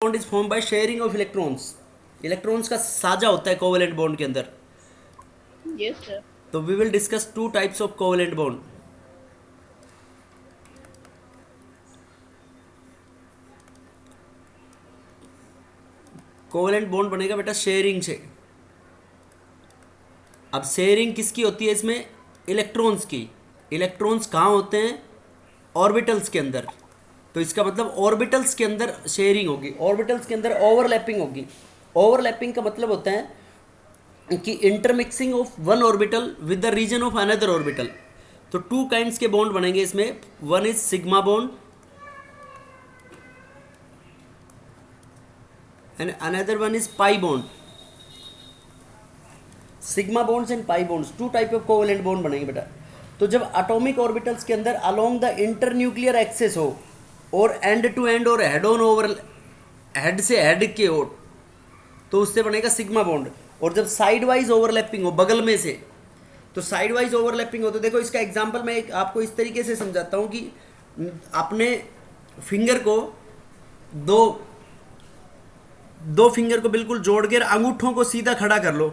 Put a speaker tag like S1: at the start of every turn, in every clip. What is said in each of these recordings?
S1: Bond is form by sharing of electrons. Electrons का साझा होता है कोवेलेंट बॉन्ड के अंदर।
S2: Yes, sir.
S1: तो we will discuss two types of covalent bond. Covalent bond बनेगा बेटा शेयरिंग से। अब शेयरिंग किसकी होती है इसमें? इलेक्ट्रॉन्स की। इलेक्ट्रॉन्स कहाँ होते हैं? ऑर्बिटल्स के अंदर। तो इसका मतलब ऑर्बिटल्स के अंदर शेयरिंग होगी, ऑर्बिटल्स के अंदर ओवरलैपिंग होगी। ओवरलैपिंग का मतलब होता है कि intermixing of one orbital with the region of another orbital. तो टू काइंड्स के बॉन्ड बनेंगे इसमें। One is sigma bond and another one is pi bond. Sigma bonds and pi bonds, two type of covalent bond बनेंगे बेटा। तो जब atomic orbitals के अंदर अलोंग द इंटरन्यूक्लियर एक्सिस हो और एंड टू एंड और हेड ऑन ओवर, हेड से हेड के हो, तो उससे बनेगा सिग्मा बॉन्ड। और जब साइड वाइज ओवरलैपिंग हो, बगल में से, तो साइड वाइज ओवरलैपिंग हो, तो देखो इसका एग्जांपल मैं एक आपको इस तरीके से समझाता हूँ कि अपने फिंगर को दो दो फिंगर को बिल्कुल जोड़ कर अंगूठों को सीधा खड़ा कर लो।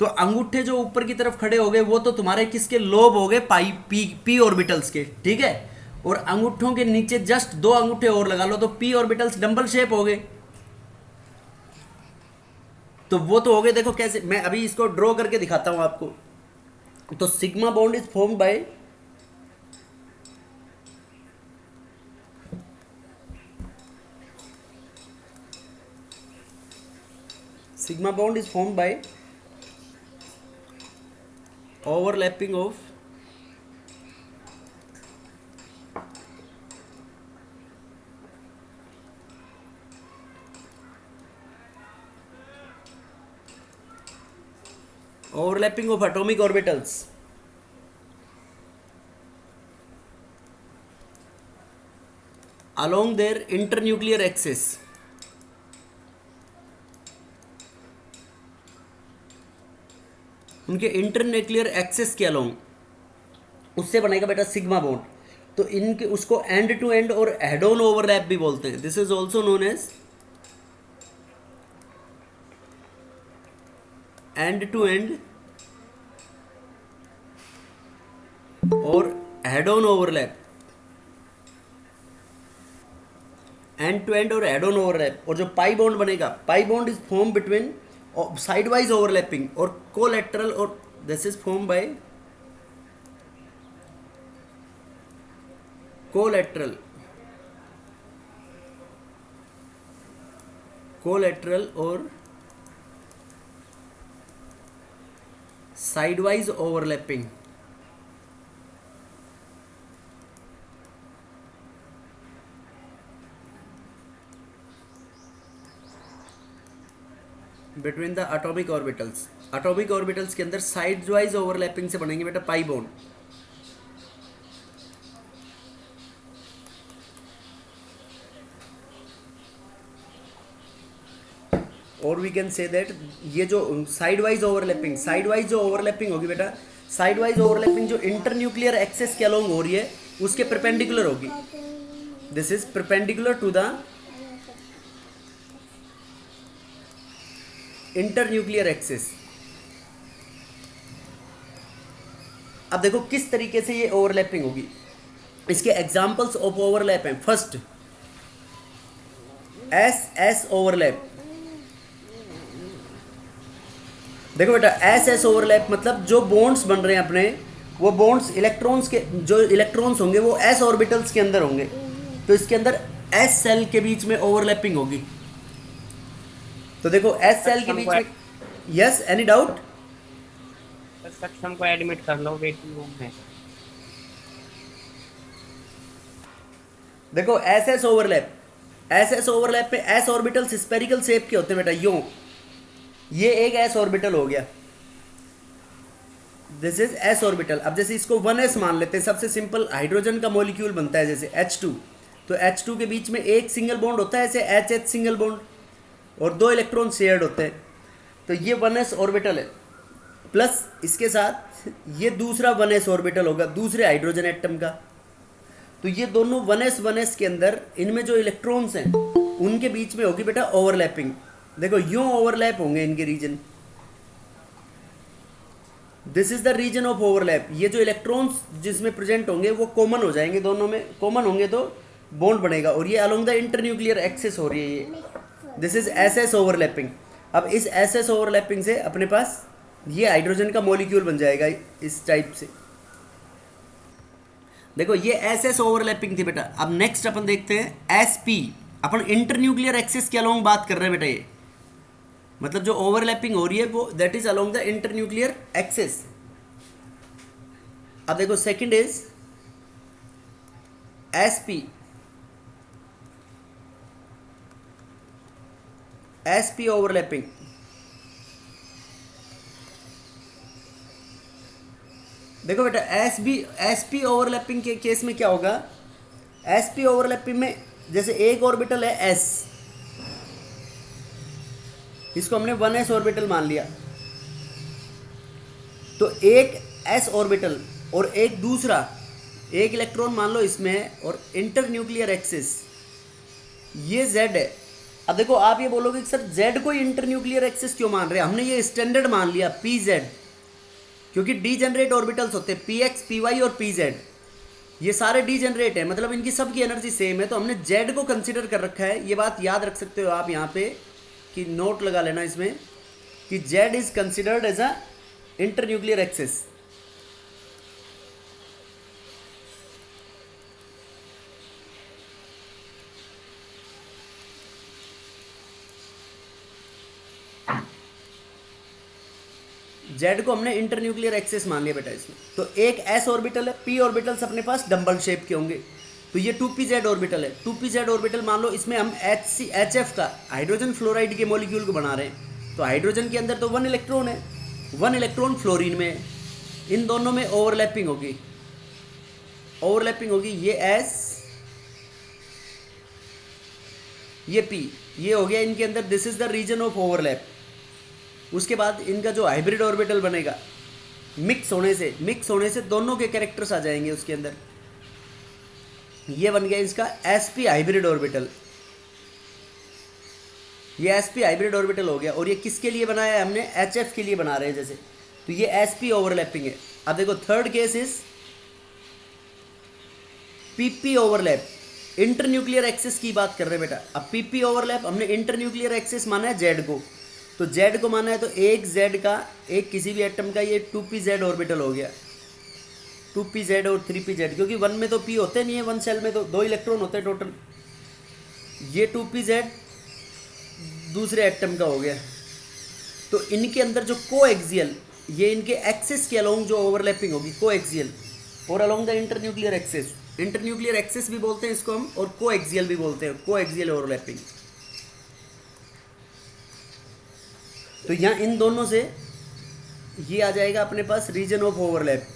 S1: तो अंगूठे जो ऊपर की तरफ खड़े हो गए वो तो तुम्हारे किसके? लोब हो गए, पाई पी ऑर्बिटल्स के, ठीक है। और अंगूठों के नीचे जस्ट दो अंगूठे और लगा लो तो पी ऑर्बिटल्स डबल शेप हो गए। तो वो तो हो गए। देखो कैसे, मैं अभी इसको ड्रॉ करके दिखाता हूं आपको। तो sigma bond is formed bye sigma bond is formed by overlapping of atomic orbitals along their internuclear axis। उनके इंटरन्यूक्लियर एक्सेस के अलोंग, उससे बनेगा बेटा सिग्मा बॉन्ड। तो इनके उसको एंड टू एंड और हेड ऑन ओवरलैप भी बोलते हैं। This is also known as end to end और head on overlap, end to end और हेड ऑन ओवरलैप। और जो पाई बॉन्ड बनेगा, pi bond is form between side wise overlapping और कोलैटरल, और this is form by collateral और side wise overlapping. Between the atomic orbitals, atomic orbitals के अंदर side wise overlapping से बनेंगे बेटा पाई बॉन्ड। और वी कैन से दैट ये जो side wise overlapping, side wise जो ओवरलैपिंग होगी बेटा, साइड वाइज ओवरलैपिंग जो इंटरन्यूक्लियर एक्सेस के अलोंग हो रही है उसके परपेंडिकुलर होगी। This is perpendicular to the internuclear axis. अब देखो किस तरीके से ये ओवरलैपिंग होगी। इसके एग्जांपल्स ऑफ ओवरलैप हैं। First S S overlap. देखो बेटा एस एस ओवरलैप मतलब जो बॉन्ड्स बन रहे हैं अपने, वो बॉन्ड्स इलेक्ट्रॉन्स के, जो इलेक्ट्रॉन्स होंगे वो एस ऑर्बिटल्स के अंदर होंगे। तो इसके अंदर एस सेल के बीच में ओवरलैपिंग होगी। तो देखो एस सेल के बीच में, यस एनी डाउट?
S3: सक्षम को एडमिट कर लो वेटिंग रूम में।
S1: देखो S S overlap, S S overlap पे एस ऑर्बिटल्स स्पेरिकल शेप के होते हैं बेटा। यूं ये एक एस ऑर्बिटल हो गया, दिस इज एस ऑर्बिटल। अब जैसे इसको 1s मान लेते हैं, सबसे सिंपल हाइड्रोजन का मॉलिक्यूल बनता है जैसे H2। तो H2 के बीच में एक सिंगल बॉन्ड होता है ऐसे HH सिंगल बॉन्ड, और दो इलेक्ट्रॉन शेयर्ड होते हैं। तो ये 1s ऑर्बिटल है, प्लस इसके साथ ये दूसरा 1s ऑर्बिटल होगा दूसरे हाइड्रोजन एटम का। तो ये दोनों 1s 1s के अंदर इनमें जो इलेक्ट्रॉन्स हैं उनके बीच में होगी बेटा ओवरलैपिंग। देखो यूं ओवरलैप होंगे इनके region, this is the region of overlap. ये जो इलेक्ट्रॉन्स जिसमें प्रेजेंट होंगे वो कॉमन हो जाएंगे, दोनों में कॉमन होंगे तो बॉन्ड बनेगा, और ये अलोंग द इंटरन्यूक्लियर एक्सिस हो रही है ये, this is S S overlapping. अब इस एस एस ओवरलैपिंग से अपने पास ये हाइड्रोजन का मॉलिक्यूल बन जाएगा इस टाइप से। देखो ये एस एस ओवरलैपिंग थी बेटा। अब नेक्स्ट अपन देखते हैं एस पी। अपन इंटरन्यूक्लियर एक्सिस के अलोंग बात कर रहे हैं बेटा, ये मतलब जो ओवरलैपिंग हो रही है वो that is along the internuclear axis. अब देखो second is S P. S P overlapping, देखो बेटा एस पी ओवरलैपिंग के केस में क्या होगा, एस पी ओवरलैपिंग में जैसे एक ऑर्बिटल है एस, इसको हमने 1s ऑर्बिटल मान लिया, तो एक s ऑर्बिटल और एक दूसरा एक इलेक्ट्रॉन मान लो इसमें है, और इंटर न्यूक्लियर एक्सिस ये z है। अब देखो आप ये बोलोगे कि सर z को इंटर न्यूक्लियर एक्सिस क्यों मान रहे हैं, हमने ये स्टैंडर्ड मान लिया pz, क्योंकि डीजेनरेट ऑर्बिटल्स होते हैं px py और pz, ये सारे डीजेनरेट है, मतलब इनकी सबकी एनर्जी सेम है, तो हमने z को कंसिडर कर रखा है। ये बात याद रख सकते हो आप यहाँ पे कि नोट लगा लेना इसमें कि z is considered as a internuclear axis. z को हमने इंटर न्यूक्लियर एक्सिस मान लिया बेटा इसमें। तो एक s ऑर्बिटल है, p ऑर्बिटल्स अपने पास डंबल शेप के होंगे, तो ये 2pz ऑर्बिटल है। 2pz ऑर्बिटल मान लो इसमें हम HF का हाइड्रोजन फ्लोराइड के मॉलिक्यूल को बना रहे हैं, तो हाइड्रोजन के अंदर तो 1 इलेक्ट्रॉन है, 1 इलेक्ट्रॉन फ्लोरीन में है, इन दोनों में ओवरलैपिंग होगी, ओवरलैपिंग होगी, ये S ये P, ये हो गया इनके अंदर, this is the region of overlap. उसके बाद इनका जो हाइब्रिड ऑर्बिटल बनेगा मिक्स होने से दोनों के कैरेक्टर्स आ जाएंगे उसके अंदर। ये बन गया इसका sp हाइब्रिड ऑर्बिटल, ये sp हाइब्रिड ऑर्बिटल हो गया। और ये किसके लिए बनाया है हमने, HF के लिए बना रहे हैं जैसे, तो ये sp ओवरलैपिंग है। अब देखो third case is pp overlap, inter nuclear axis की बात कर रहे हैं बेटा। अब pp ओवरलैप हमने इंटर न्यूक्लियर एक्सिस माना है z को, तो z को माना है तो एक z का, एक किसी भी एटम का ये 2pz ऑर्बिटल हो गया, 2pz और 3pz, क्योंकि 1 में तो p होते नहीं है, 1 शेल में तो 2 इलेक्ट्रॉन होते हैं टोटल, ये 2pz दूसरे एटम का हो गया। तो इनके अंदर जो कोएक्सियल, ये इनके एक्सिस के अलोंग जो ओवरलैपिंग होगी कोएक्सियल, और along the internuclear axis, internuclear axis भी बोलते हैं इसको हम, और कोएक्सियल भी बोलते हैं, कोएक्सियल ओवरलैपिंग। तो यहाँ इन दोनों से ये आ जाएगा अपने पास रीजन ऑफ ओवरलैप।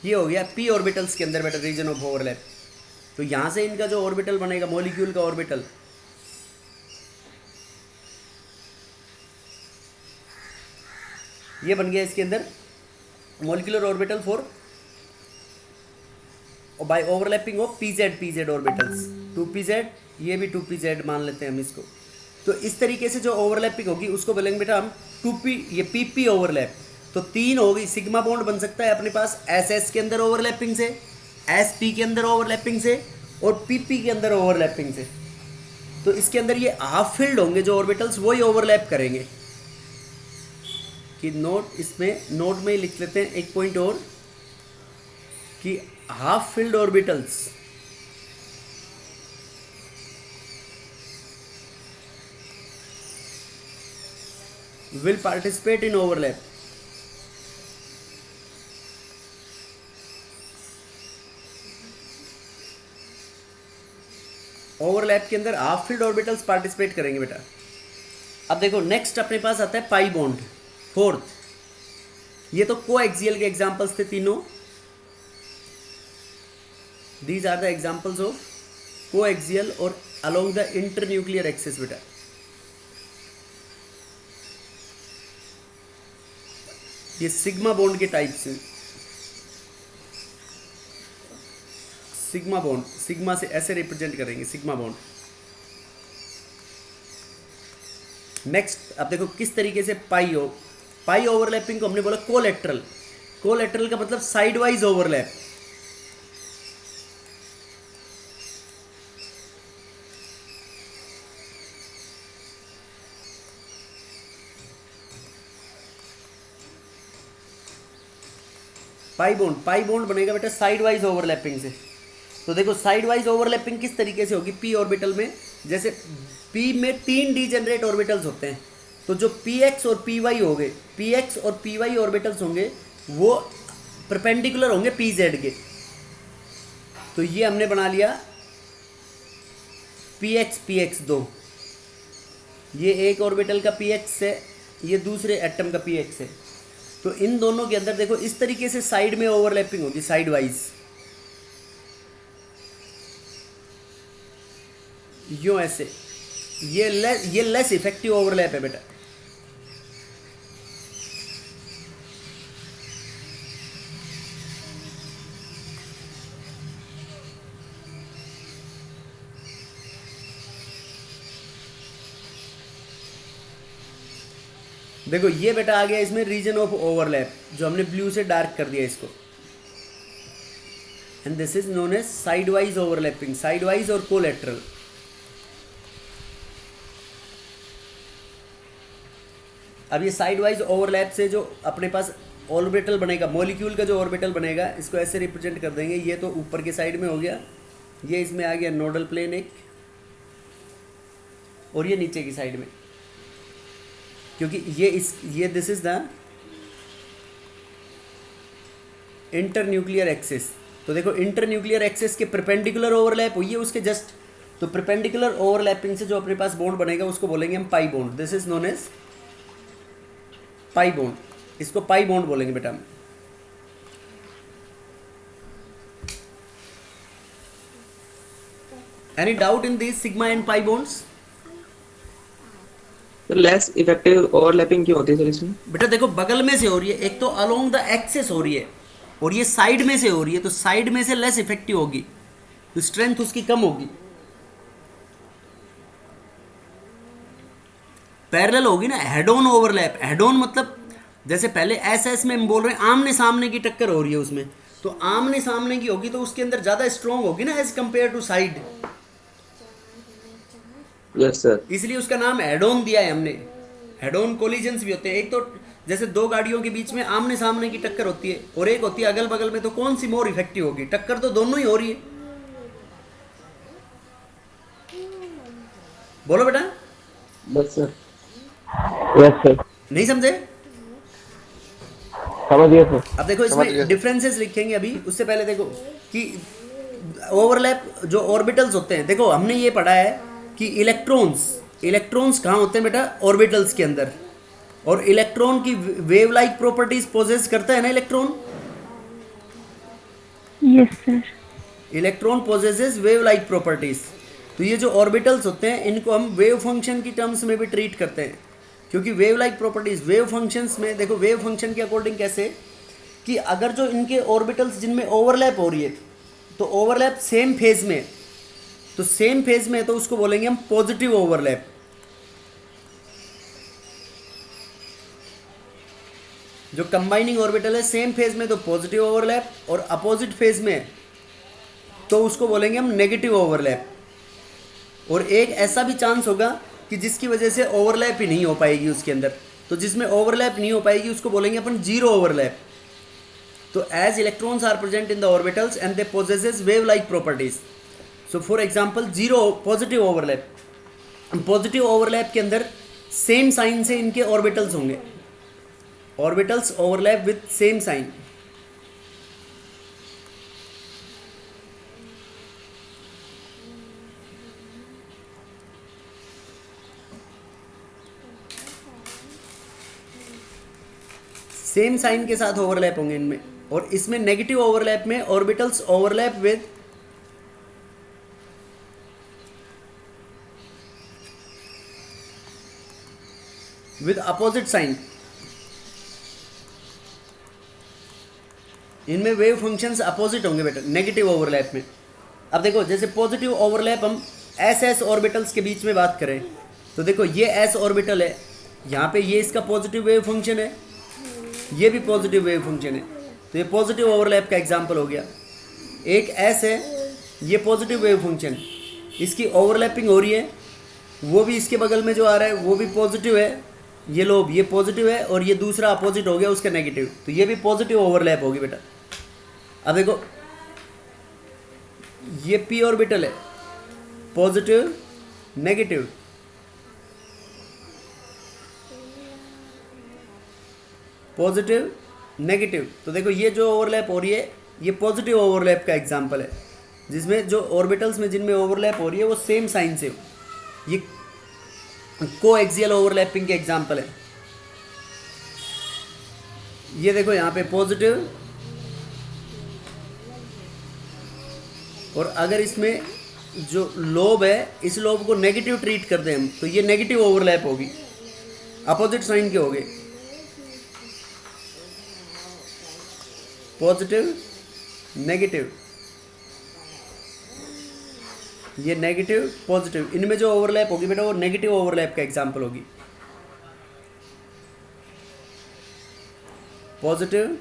S1: ये हो गया p ऑर्बिटल्स के अंदर बेटा रीजन ऑफ ओवरलैप। तो यहाँ से इनका जो ऑर्बिटल बनेगा मॉलिक्यूल का ऑर्बिटल, ये बन गया इसके अंदर molecular orbital for by overlapping of pz orbitals, 2pz, ये भी 2pz मान लेते हैं हम इसको। तो इस तरीके से जो ओवरलैपिंग होगी उसको बोलेंगे बेटा हम 2p, ये pp ओवरलैप। तो 3 हो गई, सिग्मा बॉन्ड बन सकता है अपने पास ss के अंदर ओवरलैपिंग से, sp के अंदर ओवरलैपिंग से, और pp के अंदर ओवरलैपिंग से। तो इसके अंदर ये हाफ फील्ड होंगे जो ऑर्बिटल्स, वही ओवरलैप करेंगे। कि नोट, इसमें नोट में ही लिख लेते हैं एक पॉइंट और, कि half field orbitals will participate in overlap। Overlap के अंदर हाफ फील्ड ऑर्बिटल्स पार्टिसिपेट करेंगे बेटा। अब देखो नेक्स्ट अपने पास आता है पाई बॉन्ड, फोर्थ। ये तो कोएक्सियल के एग्जांपल्स थे तीनों, these are the examples of coaxial और अलोंग द इंटरन्यूक्लियर एक्सिस बेटा। ये सिग्मा बॉन्ड के टाइप से। सिग्मा बॉन्ड, सिग्मा से ऐसे रिप्रेजेंट करेंगे सिग्मा बॉन्ड। नेक्स्ट अब देखो किस तरीके से पाई ओवरलैपिंग को हमने बोला कोलेट्रल। कोलेट्रल का मतलब साइड वाइज ओवरलैप। पाई बॉन्ड बनेगा बेटा साइड वाइज ओवरलैपिंग से। तो देखो साइड वाइज ओवरलैपिंग किस तरीके से होगी पी ऑर्बिटल में, जैसे पी में 3 डीजेनरेट ऑर्बिटल्स होते हैं, तो जो पी एक्स और पी वाई हो गए, पी एक्स और पी वाई ऑर्बिटल्स होंगे वो परपेंडिकुलर होंगे पी जेड के। तो ये हमने बना लिया पी एक्स 2, ये एक ऑर्बिटल का पी एक्स है, ये दूसरे एटम का पी एक्स है। तो इन दोनों के अंदर देखो इस तरीके से साइड में ओवरलैपिंग होगी साइड वाइज, यूं ऐसे। ये लेस इफेक्टिव ओवरलैप है बेटा। देखो ये बेटा आ गया इसमें रीजन ऑफ ओवरलैप, जो हमने ब्लू से डार्क कर दिया इसको, and this is known as side wise overlapping, side wise और कोलेट्रल। अब ये साइड वाइज ओवरलैप से जो अपने पास ऑर्बिटल बनेगा, मॉलिक्यूल का जो ऑर्बिटल बनेगा, इसको ऐसे रिप्रेजेंट कर देंगे। ये तो ऊपर के साइड में हो गया, ये इसमें आ गया नोडल प्लेन एक, और ये नीचे की साइड में, क्योंकि ये this is the internuclear axis. तो देखो इंटरन्यूक्लियर एक्सिस के परपेंडिकुलर ओवरलैप हुई है उसके जस्ट, तो परपेंडिकुलर ओवरलैपिंग से जो अपने पास बॉन्ड बनेगा उसको बोलेंगे हम pi bond. This is known as pi bond, इसको पाई बॉन्ड बोलेंगे बेटा हम। Any doubt in this sigma and pi bonds?
S4: तो लेस इफेक्टिव ओवरलैपिंग क्यों होती है सर इसमें?
S1: बेटा देखो बगल में से हो रही है, एक तो अलोंग द एक्सेस हो रही है, और ये साइड में से हो रही है, तो साइड में से लेस इफेक्टिव होगी, तो स्ट्रेंथ उसकी कम होगी। पैरेलल होगी ना, head on overlap. Head on मतलब जैसे पहले एस में हम बोल रहे हैं आमने सामने की टक्कर हो रही है उसमें, तो आमने सामने की होगी तो उसके अंदर ज़्यादा स्ट्रॉन्ग होगी ना as compare to side.
S4: Yes sir.
S1: इसलिए उसका नाम हेड ऑन दिया है हमने। हेड ऑन कोलिजन्स भी होते हैं, एक तो जैसे दो गाड़ियों के बीच में आमने सामने की टक्कर होती है, और एक होती है अगल बगल में, तो कौन सी मोर इफेक्टिव होगी? टक्कर तो दोनों ही हो रही है। बोलो बेटा।
S4: बस सर। Yes sir.
S1: नहीं समझे?
S4: समझ गया सर।
S1: अब देखो इसमें डिफरेंसेस लिखेंगे अभी, उससे पहले देखो कि ओवरलैप जो ऑर्बिटल्स होते हैं, देखो हमने ये पढ़ा है कि इलेक्ट्रॉन्स कहाँ होते हैं बेटा? ऑर्बिटल्स के अंदर। और इलेक्ट्रॉन की वेव लाइक प्रॉपर्टीज पोजेस करता है ना electron?
S2: Yes sir.
S1: Electron possesses wave like properties. तो ये जो ऑर्बिटल्स होते हैं इनको हम वेव फंक्शन की टर्म्स में भी ट्रीट करते हैं, क्योंकि wave like properties wave functions में, देखो वेव फंक्शन के अकॉर्डिंग कैसे कि अगर जो इनके ऑर्बिटल्स जिनमें ओवरलैप हो रही है, तो ओवरलैप सेम फेज में, तो सेम फेज में तो उसको बोलेंगे हम पॉजिटिव ओवरलैप। जो कंबाइनिंग ऑर्बिटल है सेम फेज में तो पॉजिटिव ओवरलैप, और अपोजिट फेज में तो उसको बोलेंगे हम नेगेटिव ओवरलैप। और एक ऐसा भी चांस होगा कि जिसकी वजह से ओवरलैप ही नहीं हो पाएगी उसके अंदर, तो जिसमें ओवरलैप नहीं हो पाएगी उसको बोलेंगे अपन जीरो ओवरलैप। तो as electrons are present in the orbitals and they possesses wave like properties, so for example zero positive overlap. Positive overlap के अंदर सेम साइन से इनके ऑर्बिटल्स होंगे, orbitals overlap with same sign. Same sign के साथ overlap होंगे इनमें। और इसमें नेगेटिव ओवरलैप में orbitals overlap with opposite sign. इनमें वेव फंक्शंस अपोजिट होंगे बेटा नेगेटिव ओवरलैप में। अब देखो जैसे पॉजिटिव ओवरलैप हम एस एस ऑर्बिटल्स के बीच में बात करें तो देखो ये एस ऑर्बिटल है, यहाँ पे ये इसका पॉजिटिव वेव फंक्शन है, ये भी पॉजिटिव वेव फंक्शन है, तो ये पॉजिटिव ओवरलैप का एग्जांपल हो गया। एक एस है, ये पॉजिटिव वेव फंक्शन, इसकी ओवरलैपिंग हो रही है, वो भी इसके बगल में जो आ रहा है वो भी पॉजिटिव है, ये लोब ये पॉजिटिव है और ये दूसरा अपोजिट हो गया उसका नेगेटिव, तो ये भी पॉजिटिव ओवरलैप होगी बेटा। अब देखो ये पी ऑर्बिटल है, पॉजिटिव नेगेटिव, पॉजिटिव नेगेटिव, तो देखो ये जो ओवरलैप हो रही है ये पॉजिटिव ओवरलैप का एग्जांपल है, जिसमें जो ऑर्बिटल्स में जिनमें ओवरलैप हो रही है वो सेम साइन से, ये को एक्सियल ओवरलैपिंग के एग्जांपल है। ये देखो यहाँ पे पॉजिटिव, और अगर इसमें जो लोब है इस लोब को नेगेटिव ट्रीट कर दें हम तो ये नेगेटिव ओवरलैप होगी, अपोजिट साइन के हो गए, पॉजिटिव नेगेटिव, ये नेगेटिव पॉजिटिव, इनमें जो ओवरलैप होगी बेटा वो नेगेटिव ओवरलैप का एग्जांपल होगी। Positive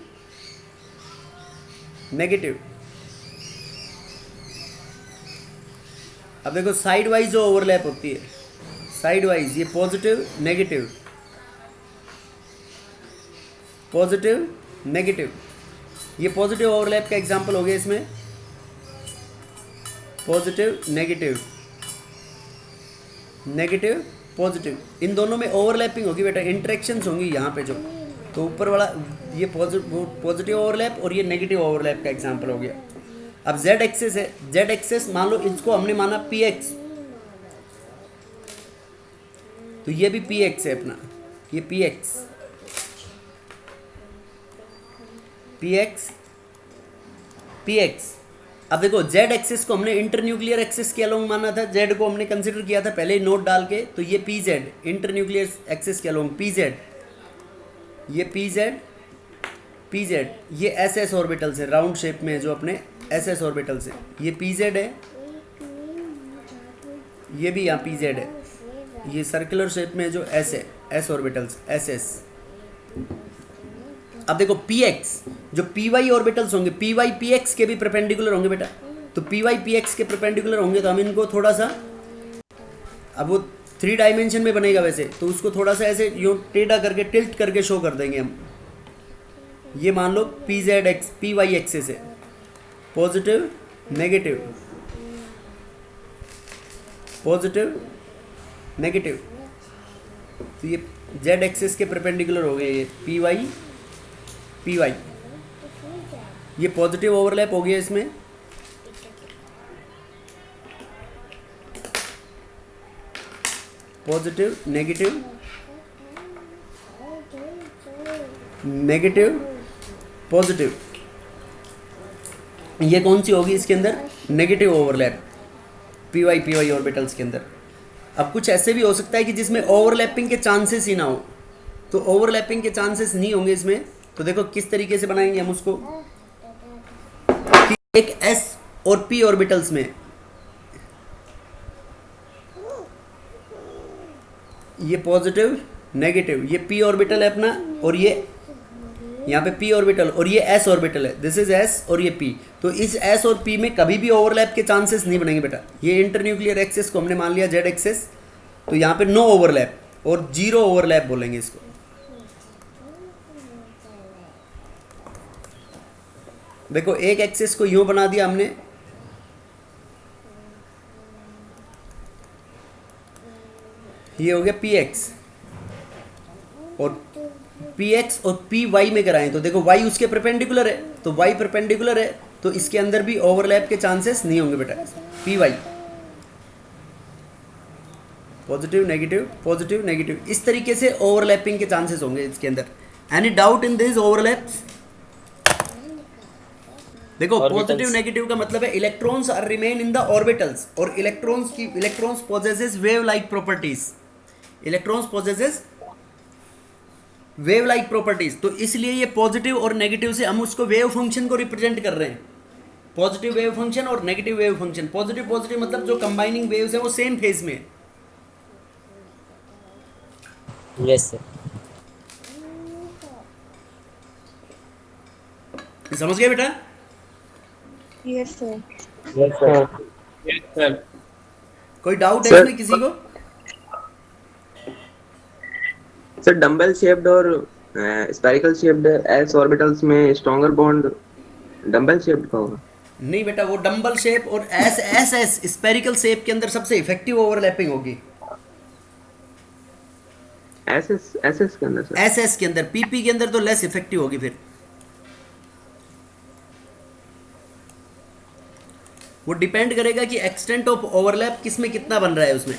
S1: negative. अब देखो साइड वाइज जो ओवरलैप होती है, साइड वाइज ये पॉजिटिव नेगेटिव, पॉजिटिव नेगेटिव, ये पॉजिटिव ओवरलैप का एग्जांपल हो गया इसमें, पॉजिटिव नेगेटिव, नेगेटिव पॉजिटिव, इन दोनों में ओवरलैपिंग होगी बेटा, इंटरेक्शंस होंगी यहाँ पे जो, तो ऊपर वाला ये पॉजिटिव ओवरलैप और ये नेगेटिव ओवरलैप का एग्जांपल हो गया। अब z एक्सेस है, z एक्सेस मान लो इसको हमने माना px, तो ये भी px है अपना, ये px, px px। अब देखो z एक्सेस को हमने इंटरन्यूक्लियर एक्सेस के अलोंग माना था, z को हमने कंसिडर किया था पहले ही नोट डाल के, तो ये pz इंटरन्यूक्लियर एक्सेस के अलोंग, pz ये pz pz, ये एस एस ऑर्बिटल से राउंड शेप में जो अपने एस एस ऑर्बिटल से, ये pz है, ये भी यहाँ pz है, ये सर्कुलर शेप में जो s है s ऑर्बिटल्स ss। अब देखो px, जो py ऑर्बिटल्स होंगे py px के भी परपेंडिकुलर होंगे बेटा, तो py px के परपेंडिकुलर होंगे तो हम इनको थोड़ा सा, अब वो 3 डायमेंशन में बनेगा वैसे, तो उसको थोड़ा सा ऐसे यूँ टेढ़ा करके टिल्ट करके शो कर देंगे हम। ये मान लो pz एक्स py एक्सेस है, पॉजिटिव नेगेटिव, पॉजिटिव नेगेटिव, तो ये z एक्सेस के परपेंडिकुलर हो गए ये py ये पॉजिटिव ओवरलैप हो गया इसमें, पॉजिटिव नेगेटिव, नेगेटिव पॉजिटिव, ये कौन सी होगी इसके अंदर, नेगेटिव ओवरलैप py ऑर्बिटल्स के अंदर। अब कुछ ऐसे भी हो सकता है कि जिसमें ओवरलैपिंग के चांसेस ही ना हो, तो ओवरलैपिंग के चांसेस नहीं होंगे इसमें, तो देखो किस तरीके से बनाएंगे हम उसको, कि एक s और p ऑर्बिटल्स में ये पॉजिटिव नेगेटिव, ये p ऑर्बिटल है अपना, और ये यहाँ पे p ऑर्बिटल और ये s ऑर्बिटल है, दिस इज s और ये p, तो इस s और p में कभी भी ओवरलैप के चांसेस नहीं बनेंगे बेटा। ये इंटरन्यूक्लियर एक्सेस को हमने मान लिया z एक्सेस, तो यहाँ पे नो ओवरलैप और 0 ओवरलैप बोलेंगे इसको। देखो एक एक्सेस को यूं बना दिया हमने, ये हो गया px, और px और py में कराएं तो देखो y उसके परपेंडिकुलर है, तो y परपेंडिकुलर है तो इसके अंदर भी ओवरलैप के चांसेस नहीं होंगे बेटा। py पॉजिटिव नेगेटिव, इस तरीके से ओवरलैपिंग के चांसेस होंगे इसके अंदर। Any doubt in this overlaps? देखो पॉजिटिव नेगेटिव का मतलब है electrons are remain in the orbitals, और electrons possesses wave like properties, electrons possesses wave like properties, तो इसलिए ये पॉजिटिव और नेगेटिव से हम उसको वेव फंक्शन को रिप्रेजेंट कर रहे हैं। पॉजिटिव वेव फंक्शन और negative wave function. Positive positive मतलब जो कंबाइनिंग वेव्स है वो सेम फेज में है।
S5: Yes sir.
S1: समझ गए बेटा?
S2: Yes, sir.
S4: Yes sir.
S3: Yes sir.
S1: कोई डाउट है
S4: Sir,
S1: इसमें किसी को?
S4: सर डंबल शेप्ड और स्पेरिकल शेप्ड एस ऑर्बिटल्स में स्ट्रॉन्गर बॉन्ड डंबल शेप्ड का होगा।
S1: नहीं बेटा, वो डंबल शेप और S S S spherical shape के अंदर सबसे इफेक्टिव ओवरलैपिंग होगी।
S4: एस एस के अंदर सर।
S1: एस एस के अंदर, पीपी के अंदर तो लेस इफेक्टिव होगी। फिर वो डिपेंड करेगा कि एक्सटेंट ऑफ ओवरलैप किस में कितना बन रहा है उसमें।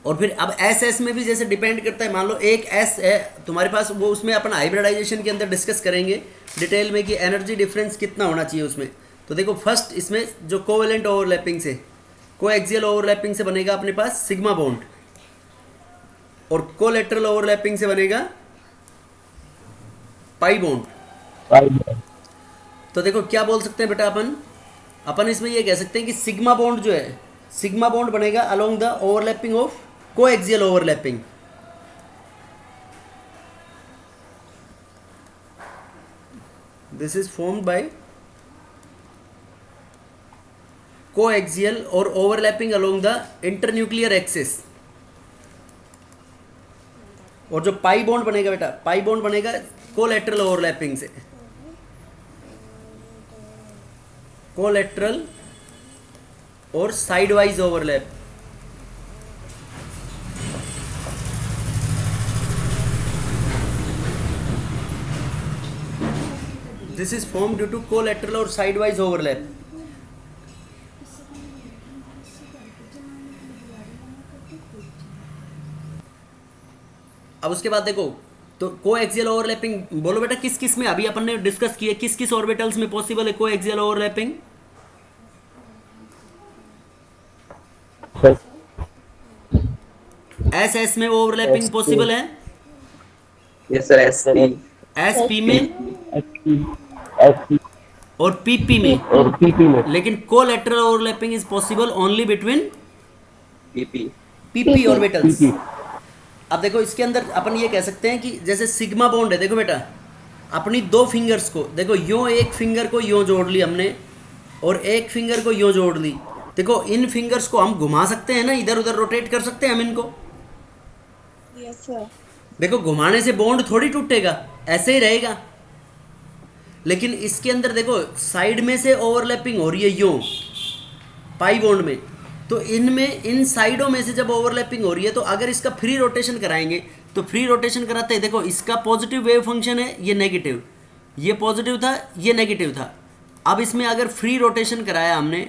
S1: और फिर अब एस एस में भी जैसे डिपेंड करता है, मान लो एक एस है तुम्हारे पास, वो उसमें अपन हाइब्रिडाइजेशन के अंदर डिस्कस करेंगे डिटेल में कि एनर्जी डिफरेंस कितना होना चाहिए उसमें। तो देखो फर्स्ट इसमें जो कोवेलेंट ओवरलैपिंग से, कोएक्सियल ओवरलैपिंग से बनेगा अपने पास सिग्मा बॉन्ड, और कोलेटरल ओवरलैपिंग से बनेगा पाई बॉन्ड। तो देखो क्या बोल सकते हैं बेटा अपन इसमें ये कह सकते हैं कि सिग्मा बॉन्ड जो है, सिग्मा बॉन्ड बनेगा along the overlapping of coaxial overlapping. This is formed by coaxial और overlapping along the internuclear axis. और जो पाई बॉन्ड बनेगा बेटा, पाई बॉन्ड बनेगा कोलेटरल ओवरलैपिंग से, कोलेटरल और sidewise overlap. This is form due to collateral और sidewise overlap. अब उसके बाद देखो, तो कोएक्सियल ओवरलैपिंग बोलो बेटा किस किस में, अभी अपन ने डिस्कस किया किस किस ऑर्बिटल्स में पॉसिबल है कोएक्सियल ओवरलैपिंग। एस एस में ओवरलैपिंग पॉसिबल है,
S4: yes sir. S
S1: S P में
S4: एस
S1: और पीपी में।
S4: और पीपी में
S1: लेकिन collateral overlapping is possible only between
S4: PP.
S1: PP orbitals. अब देखो इसके अंदर अपन ये कह सकते हैं कि जैसे सिग्मा बॉन्ड है, देखो बेटा अपनी दो फिंगर्स को देखो, यूं एक फिंगर को यूं जोड़ ली हमने और एक फिंगर को यूं जोड़ ली। देखो इन फिंगर्स को हम घुमा सकते हैं ना, इधर उधर रोटेट कर सकते हैं हम इनको।
S2: Yes, sir.
S1: देखो घुमाने से बॉन्ड थोड़ी टूटेगा, ऐसे ही रहेगा। लेकिन इसके अंदर देखो साइड में से ओवरलैपिंग हो रही है यूं पाई बॉन्ड में, तो इनमें इन साइडों में से जब ओवरलैपिंग हो रही है तो अगर इसका फ्री रोटेशन कराएंगे तो फ्री रोटेशन कराते हैं, देखो इसका पॉजिटिव वेव फंक्शन है, ये नेगेटिव, ये पॉजिटिव था, ये नेगेटिव था। अब इसमें अगर फ्री रोटेशन कराया हमने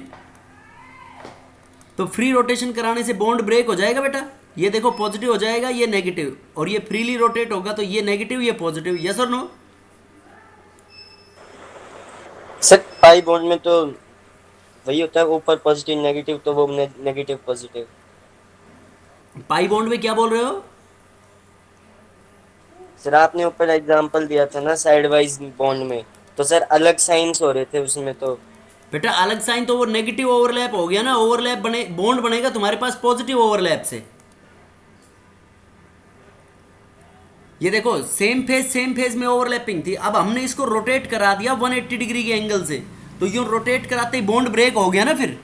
S1: तो फ्री रोटेशन कराने से बॉन्ड ब्रेक हो जाएगा बेटा। ये देखो पॉजिटिव हो जाएगा, ये नेगेटिव, और ये फ्रीली रोटेट होगा तो ये नेगेटिव ये पॉजिटिव। यस और नो?
S5: सर पाई बॉन्ड में तो वही होता है, ऊपर पॉजिटिव नेगेटिव, तो वो नेगेटिव पॉजिटिव।
S1: पाई बॉन्ड में क्या बोल रहे हो?
S5: सर आपने ऊपर एग्जांपल दिया था ना साइड वाइज बॉन्ड में, तो सर अलग साइंस हो रहे थे उसमें। तो
S1: बेटा अलग साइन तो वो नेगेटिव ओवरलैप हो गया ना, ओवरलैप बने बॉन्ड बनेगा तुम्हारे पास पॉजिटिव ओवरलैप से। ये देखो सेम फेज में ओवरलैपिंग थी, अब हमने इसको रोटेट करा दिया 180 डिग्री के एंगल से, तो यूं रोटेट कराते ही बॉन्ड ब्रेक हो गया ना फिर।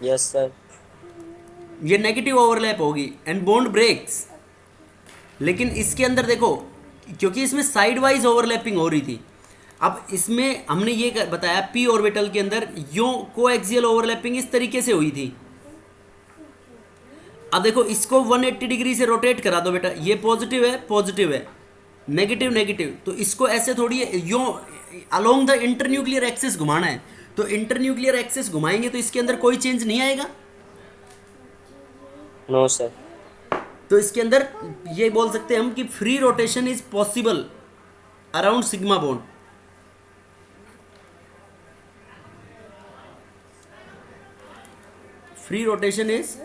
S5: Yes sir.
S1: ये नेगेटिव ओवरलैप होगी एंड बॉन्ड ब्रेक्स। लेकिन इसके अंदर देखो क्योंकि इसमें साइड वाइज ओवरलैपिंग हो रही थी, अब इसमें हमने ये बताया पी ऑर्बिटल के अंदर यूं कोएक्सियल ओवरलैपिंग इस तरीके से हुई थी। अब देखो इसको 180 डिग्री से रोटेट करा दो बेटा, ये पॉजिटिव है, नेगेटिव नेगेटिव, तो इसको ऐसे थोड़ी यूं अलोंग द इंटरन्यूक्लियर एक्सिस घुमाना है। तो इंटरन्यूक्लियर एक्सिस घुमाएंगे तो इसके अंदर कोई चेंज नहीं आएगा।
S5: No sir.
S1: तो इसके अंदर ये बोल सकते हैं हम कि free rotation is possible around sigma bond. Free rotation is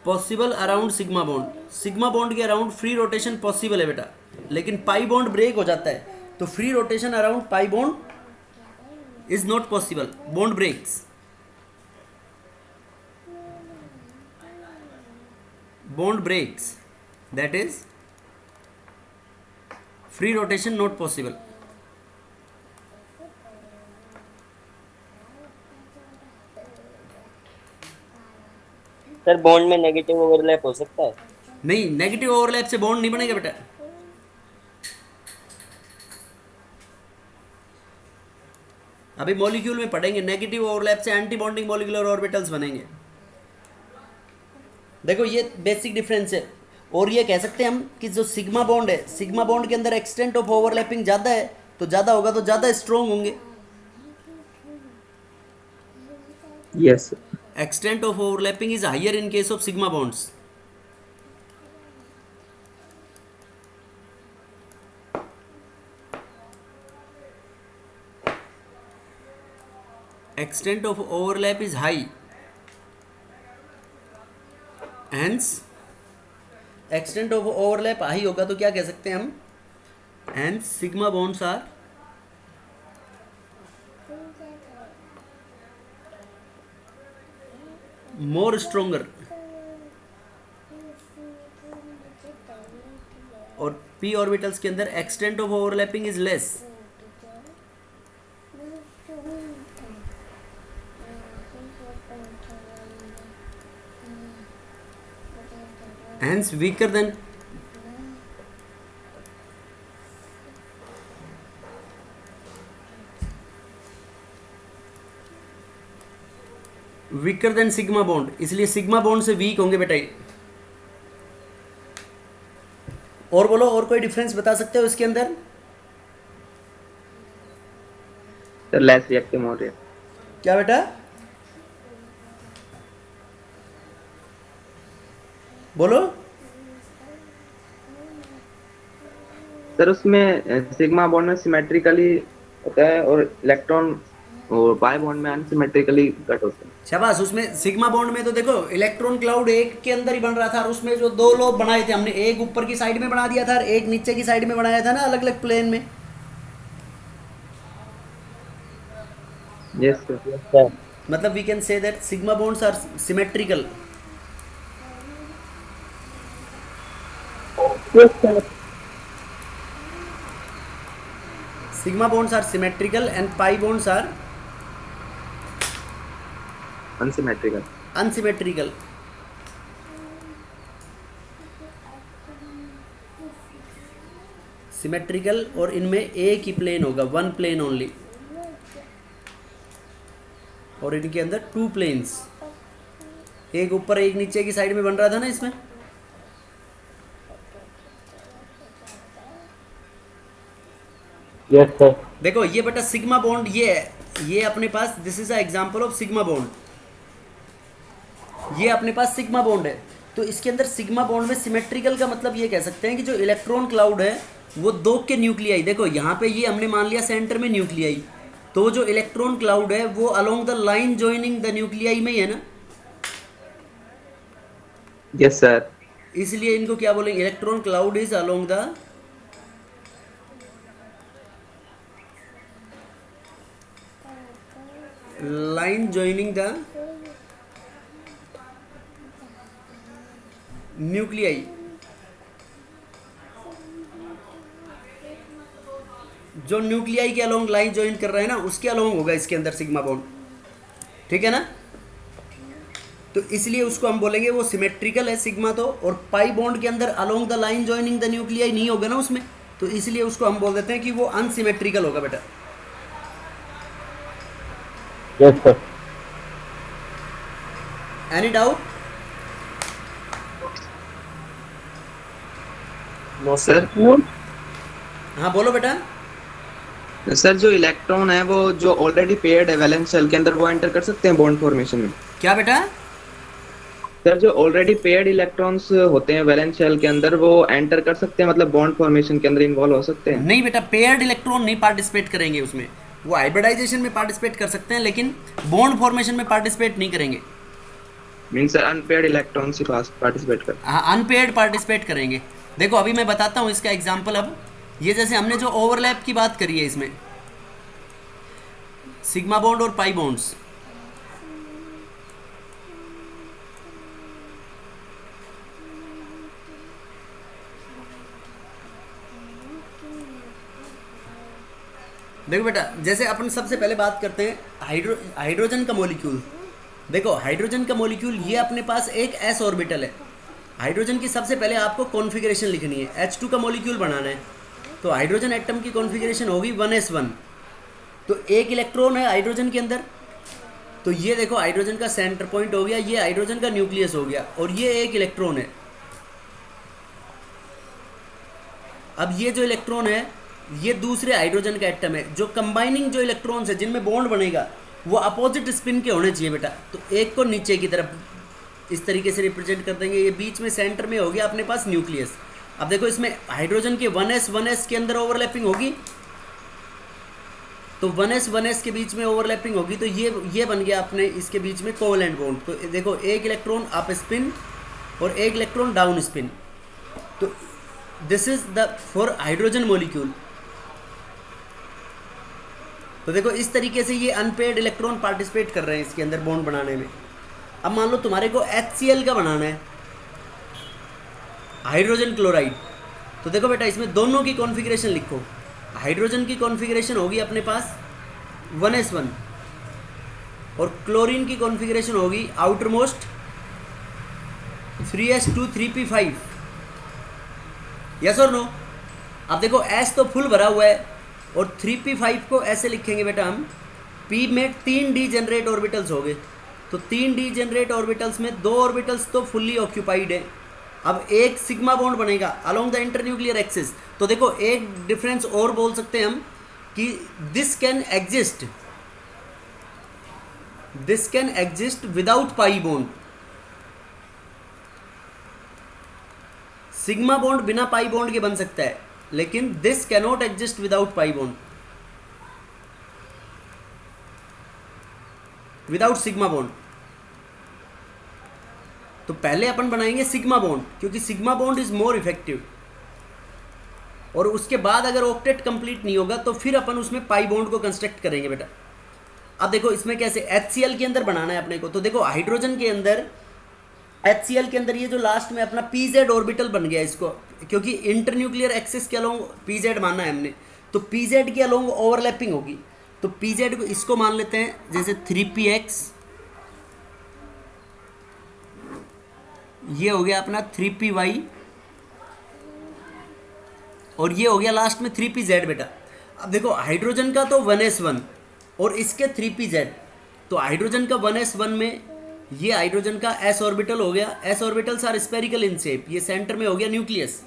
S1: possible around sigma bond. Sigma bond के अराउंड फ्री रोटेशन पॉसिबल है बेटा। लेकिन पाई बॉन्ड ब्रेक हो जाता है, तो free rotation around pi bond is not possible, bond breaks, bond breaks, that is free rotation not possible.
S5: Sir bond में negative overlap हो सकता है?
S1: नहीं, नेगेटिव ओवरलैप से बॉन्ड नहीं बनेगा बेटा। अभी मॉलिक्यूल में पढ़ेंगे, नेगेटिव ओवरलैप से एंटी बॉन्डिंग मॉलिक्यूलर ऑर्बिटल्स बनेंगे। देखो ये बेसिक डिफरेंस है। और ये कह सकते हैं हम कि जो सिग्मा बॉन्ड है, सिग्मा बॉन्ड के अंदर एक्सटेंट ऑफ ओवरलैपिंग ज़्यादा है, तो ज़्यादा होगा तो ज़्यादा स्ट्रॉन्ग होंगे।
S4: Yes, sir.
S1: Extent of overlapping is higher in case of sigma bonds. Extent of overlap is high. Hence, extent of overlap high होगा तो क्या कह सकते हैं हम? Hence, sigma bonds are more stronger, और p ऑर्बिटल्स के अंदर extent of overlapping is less. Hence weaker than sigma bond, इसलिए सिग्मा बॉन्ड से वीक होंगे बेटा ये। और बोलो, और कोई डिफरेंस बता सकते हो इसके अंदर?
S4: Sir, less reactive, more reactive.
S1: क्या बेटा? बोलो।
S4: सर उसमें सिग्मा बॉन्ड में सिमेट्रिकली होता है और इलेक्ट्रॉन और पाई बॉन्ड में अनसिमेट्रिकली कट होता है।
S1: शाबाश। उसमें सिग्मा बॉन्ड में तो देखो इलेक्ट्रॉन क्लाउड एक के अंदर ही बन रहा था, और उसमें जो दो लोब बनाए थे हमने, एक ऊपर की साइड में बना दिया था और एक नीचे की साइड में बनाया था ना, अलग अलग प्लेन में।
S4: Yes, sir.
S5: सर
S1: मतलब we can say that sigma bonds are symmetrical. Sigma bonds are symmetrical and pi bonds are
S4: Unsymmetrical.
S1: unsymmetrical. Symmetrical, और इनमें एक ही प्लेन होगा, वन प्लेन ओनली, और इनके अंदर टू प्लेन्स, एक ऊपर एक नीचे की साइड में बन रहा था ना इसमें।
S5: Yes sir.
S1: देखो ये बेटा सिग्मा बॉन्ड ये है, ये अपने पास this is a example of sigma bond, ये अपने पास सिग्मा बॉन्ड है। तो इसके अंदर सिग्मा बॉन्ड में सिमेट्रिकल का मतलब ये कह सकते हैं कि जो इलेक्ट्रॉन क्लाउड है वो दो के न्यूक्लियाई, देखो यहाँ पे ये हमने मान लिया सेंटर में न्यूक्लियाई, तो जो इलेक्ट्रॉन क्लाउड है वो along the line joining the nuclei में ही है ना।
S4: Yes, sir.
S1: इसलिए इनको क्या बोलेंगे, electron cloud is along the line joining the nuclei. जो न्यूक्लियाई के अलोंग लाइन ज्वाइन कर रहा है ना, उसके अलोंग होगा इसके अंदर सिग्मा बॉन्ड, ठीक है ना। तो इसलिए उसको हम बोलेंगे वो सिमेट्रिकल है सिग्मा तो, और पाई बॉन्ड के अंदर along the line joining the nuclei नहीं होगा ना उसमें, तो इसलिए उसको हम बोल देते हैं कि वो अनसिमेट्रिकल होगा बेटा।
S5: Yes sir.
S1: Any doubt?
S5: No
S4: sir
S1: हाँ बोलो बेटा।
S4: सर जो इलेक्ट्रॉन है वो जो ऑलरेडी पेयर्ड है वैलेंस शेल के अंदर वो एंटर कर सकते हैं बॉन्ड फॉर्मेशन में?
S1: क्या बेटा?
S4: सर जो ऑलरेडी पेयर्ड इलेक्ट्रॉन्स होते हैं वैलेंस शेल के अंदर वो एंटर कर सकते हैं, मतलब बॉन्ड फॉर्मेशन के अंदर इन्वॉल्व हो सकते हैं?
S1: नहीं बेटा, पेयर्ड इलेक्ट्रॉन नहीं पार्टिसिपेट करेंगे उसमें, वो हाइब्रिडाइजेशन में पार्टिसिपेट कर सकते हैं लेकिन बॉन्ड फॉर्मेशन में पार्टिसिपेट नहीं करेंगे।
S4: मींस सर अनपेयर्ड इलेक्ट्रॉन्स ही पार्टिसिपेट कर?
S1: हाँ, अनपेयर्ड पार्टिसिपेट करेंगे। देखो अभी मैं बताता हूँ इसका एग्जाम्पल। अब ये जैसे हमने जो ओवरलैप की बात करी है इसमें, सिग्मा बॉन्ड और पाई बॉन्ड्स, देखो बेटा जैसे अपन सबसे पहले बात करते हैं हाइड्रोजन का मॉलिक्यूल। देखो हाइड्रोजन का मॉलिक्यूल ये अपने पास एक एस ऑर्बिटल है। हाइड्रोजन की सबसे पहले आपको कॉन्फ़िगरेशन लिखनी है, H2 का मॉलिक्यूल बनाना है। तो हाइड्रोजन एटम की कॉन्फ़िगरेशन होगी 1s1। तो एक इलेक्ट्रॉन है हाइड्रोजन के अंदर। तो ये देखो हाइड्रोजन का सेंटर पॉइंट हो गया, ये हाइड्रोजन का न्यूक्लियस हो गया, और ये एक इलेक्ट्रॉन है। अब ये जो इलेक्ट्रॉन है ये दूसरे हाइड्रोजन का एटम है। जो कंबाइनिंग जो इलेक्ट्रॉन्स है जिनमें बॉन्ड बनेगा वो अपोजिट स्पिन के होने चाहिए बेटा। तो एक को नीचे की तरफ इस तरीके से रिप्रेजेंट कर देंगे। ये बीच में सेंटर में हो गया अपने पास न्यूक्लियस। अब देखो इसमें हाइड्रोजन के 1s के अंदर ओवरलैपिंग होगी, तो 1s के बीच में ओवरलैपिंग होगी, तो ये बन गया अपने इसके बीच में कोवलेंट बॉन्ड। तो देखो एक इलेक्ट्रॉन अप स्पिन और एक इलेक्ट्रॉन डाउन स्पिन। तो this is the for hydrogen molecule. तो देखो इस तरीके से ये अनपेयर्ड इलेक्ट्रॉन पार्टिसिपेट कर रहे हैं इसके अंदर बॉन्ड बनाने में। अब मान लो तुम्हारे को HCl का बनाना है, हाइड्रोजन क्लोराइड। तो देखो बेटा इसमें दोनों की कॉन्फ़िगरेशन लिखो। हाइड्रोजन की कॉन्फ़िगरेशन होगी अपने पास 1s1 और क्लोरीन की कॉन्फ़िगरेशन होगी outer most 3s2 3p5। Yes और नो? अब देखो S तो फुल भरा हुआ है और 3p5 को ऐसे लिखेंगे बेटा हम, P में 3 डीजेनरेट ऑर्बिटल्स हो गए। तो 3 डीजेनरेट ऑर्बिटल्स में 2 ऑर्बिटल्स तो फुल्ली ऑक्यूपाइड है। अब एक सिग्मा बॉन्ड बनेगा अलोंग द इंटरन्यूक्लियर एक्सिस। तो देखो एक डिफरेंस और बोल सकते हैं हम कि this can exist without pi bond. Sigma bond बिना पाई बॉन्ड के बन सकता है, लेकिन this cannot exist without pi bond, without sigma bond. तो पहले अपन बनाएंगे सिग्मा बॉन्ड, क्योंकि sigma bond is more effective. और उसके बाद अगर ऑक्टेट कंप्लीट नहीं होगा तो फिर अपन उसमें पाई बॉन्ड को कंस्ट्रक्ट करेंगे बेटा। अब देखो इसमें कैसे HCl के अंदर बनाना है अपने को। तो देखो हाइड्रोजन के अंदर HCl के अंदर ये जो लास्ट में अपना PZ ऑर्बिटल बन गया इसको, क्योंकि इंटरन्यूक्लियर एक्सिस के अलोंग PZ माना है हमने, तो PZ के अलोंग ओवरलैपिंग होगी। तो PZ को इसको मान लेते हैं जैसे 3px, ये हो गया अपना 3py, और ये हो गया लास्ट में 3pz बेटा। अब देखो हाइड्रोजन का तो 1s1 और इसके 3pz। तो हाइड्रोजन का 1s1 में ये हाइड्रोजन का s ऑर्बिटल हो गया। s orbitals are spherical in shape. ये सेंटर में हो गया न्यूक्लियस,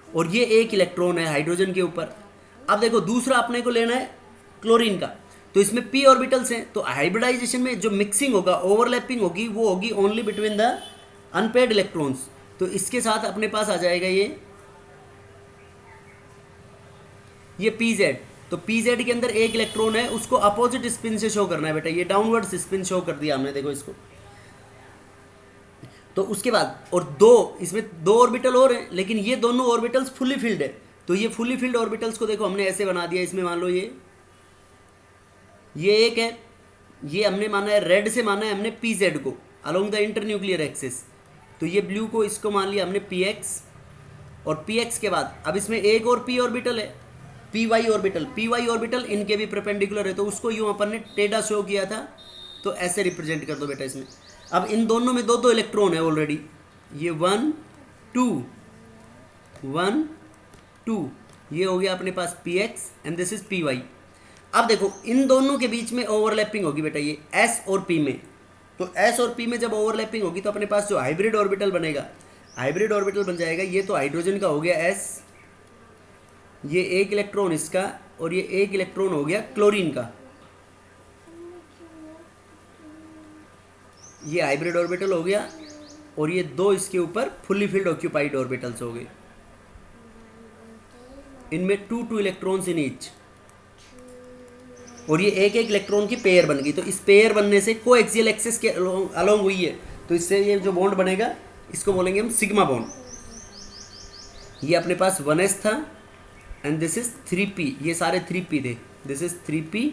S1: और ये एक इलेक्ट्रॉन है हाइड्रोजन के ऊपर। अब देखो दूसरा अपने को लेना है क्लोरीन का। तो इसमें p ऑर्बिटल्स हैं, तो हाइब्रिडाइजेशन में जो मिक्सिंग होगा, ओवरलैपिंग होगी, वो होगी only between the unpaired electrons. तो इसके साथ अपने पास आ जाएगा ये PZ। तो PZ के अंदर एक इलेक्ट्रॉन है, उसको अपोजिट स्पिन से शो करना है बेटा। ये डाउनवर्ड स्पिन शो कर दिया हमने, देखो इसको। तो उसके बाद और इसमें दो ऑर्बिटल और हैं, लेकिन ये दोनों ऑर्बिटल्स फुली फिल्ड है। तो ये फुली फिल्ड ऑर्बिटल्स को देखो हमने ऐसे बना दिया। इसमें मान लो ये एक है, ये हमने माना है रेड से माना है हमने PZ को अलोंग द इंटरन्यूक्लियर एक्सिस। तो ये ब्लू को इसको मान लिया हमने PX, और PX के बाद अब इसमें एक और P ऑर्बिटल है, PY ऑर्बिटल। PY ऑर्बिटल इनके भी परपेंडिकुलर है, तो उसको यूँ अपन ने टेढ़ा शो किया था। तो ऐसे रिप्रेजेंट कर दो बेटा इसमें। अब इन दोनों में दो इलेक्ट्रॉन है ऑलरेडी, ये 1 2 1 2, ये हो गया अपने पास PX and this is PY। अब देखो इन दोनों के बीच में ओवरलैपिंग होगी बेटा, ये S और P में। तो S और P में जब ओवरलैपिंग होगी तो अपने पास जो हाइब्रिड ऑर्बिटल बनेगा, हाइब्रिड ऑर्बिटल बन जाएगा। ये तो हाइड्रोजन का हो गया S, ये एक इलेक्ट्रॉन इसका, और ये एक इलेक्ट्रॉन हो गया क्लोरीन का। ये हाइब्रिड ऑर्बिटल हो गया, और ये दो इसके ऊपर फुल्ली फिल्ड ऑक्यूपाइड ऑर्बिटल्स हो गए। इनमें 2 इलेक्ट्रॉन्स इन ईच, और ये एक इलेक्ट्रॉन की पेयर बन गई। तो इस पेयर बनने से कोएक्सियल एक्सिस के अलोंग हुई है, तो इससे ये जो बॉन्ड बनेगा इसको बोलेंगे हम सिग्मा बॉन्ड। ये अपने पास 1s था एंड दिस इज 3p, ये सारे 3p थे, दिस इज 3p